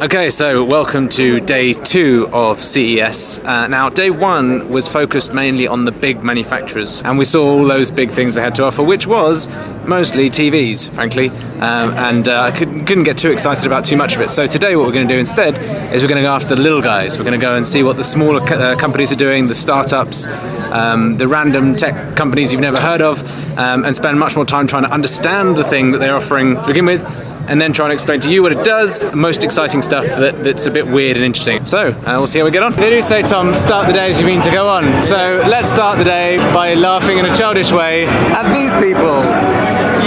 Okay, so welcome to day 2 of CES. Now, day 1 was focused mainly on the big manufacturers, and we saw all those big things they had to offer, which was mostly TVs, frankly, and I couldn't get too excited about too much of it. So today what we're going to do instead is we're going to go after the little guys. We're going to go and see what the smaller companies are doing, the startups, the random tech companies you've never heard of, and spend much more time trying to understand the thing that they're offering to begin with, and then try and explain to you what it does. Most exciting stuff that's a bit weird and interesting. So, we'll see how we get on. They do say, Tom, start the day as you mean to go on. So, let's start the day by laughing in a childish way at these people.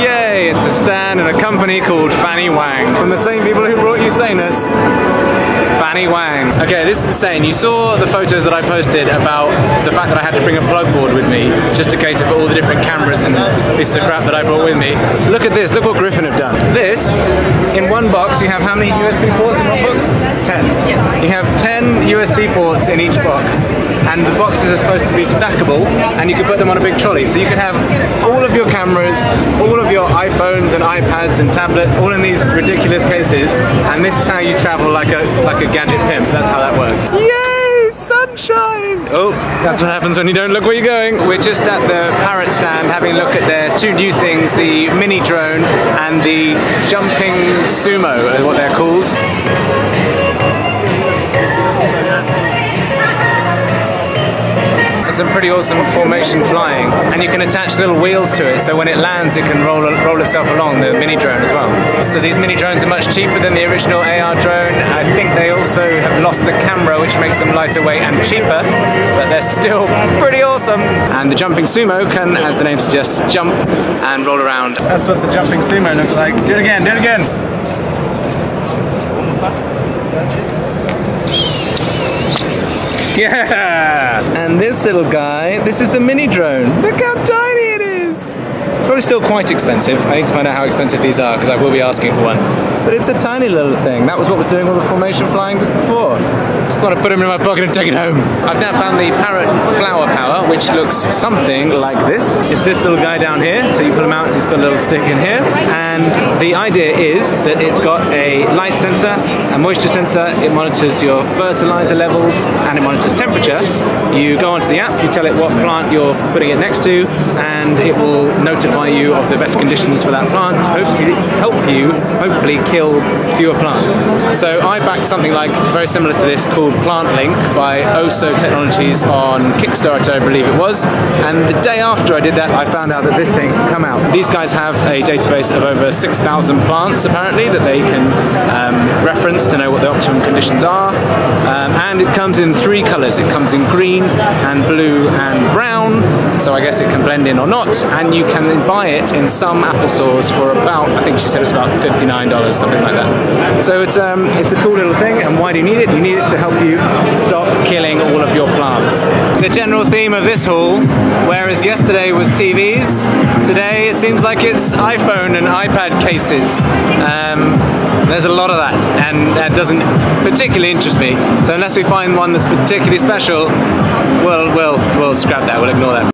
Yay, it's a stand in a company called Fanny Wang. From the same people who brought you saneness. Fanny Wang. Okay, this is insane. You saw the photos that I posted about the fact that I had to bring a plug board with me just to cater for all the different cameras and pieces of crap that I brought with me. Look at this, look what Griffin have done. This, in one box, you have how many USB ports in one box? 10. Yes. You have 10 USB ports in each box, and the boxes are supposed to be stackable, and you can put them on a big trolley. So you can have all of your cameras, all of your iPhones and iPads and tablets, all in these ridiculous cases, and this is how you travel like a gadget pimp. That's how that works. Yay! Sunshine! Oh, that's what happens when you don't look where you're going. We're just at the Parrot stand having a look at their 2 new things, the MiniDrone and the Jumping Sumo, is what they're called. Some pretty awesome formation flying, and you can attach little wheels to it, so when it lands it can roll itself along, the MiniDrone as well. So these MiniDrones are much cheaper than the original AR drone. I think they also have lost the camera, which makes them lighter weight and cheaper, but they're still pretty awesome. And the Jumping Sumo can, as the name suggests, jump and roll around. That's what the Jumping Sumo looks like. Do it again, do it again! One more time. Yeah! And this little guy, this is the MiniDrone. Look how tiny it is! It's probably still quite expensive. I need to find out how expensive these are, because I will be asking for one. But it's a tiny little thing. That was what was doing all the formation flying just before. Just want to put him in my pocket and take it home. I've now found the Parrot flower power, which looks something like this. It's this little guy down here, so you pull him out, he's got a little stick in here. And the idea is that it's got a light sensor, a moisture sensor, it monitors your fertilizer levels, and it monitors temperature. You go onto the app, you tell it what plant you're putting it next to, and it will notify you of the best conditions for that plant to hopefully kill fewer plants. So I backed something like very similar to this called Plant Link by Oso Technologies on Kickstarter, I believe it was, and the day after I did that I found out that this thing had come out. These guys have a database of over 6,000 plants apparently that they can reference to know what the optimum conditions are, and it comes in 3 colours. It comes in green and blue and brown, so I guess it can blend in or not, and you can buy it in some Apple stores for about, I think she said it's about $59, something like that. So it's a cool little thing, and why do you need it? You need it to help you stop killing all of your plants. The general theme of this haul, whereas yesterday was TVs, today it seems like it's iPhone and iPad cases. There's a lot of that, and that doesn't particularly interest me. So unless we find one that's particularly special, we'll scrap that, we'll ignore that.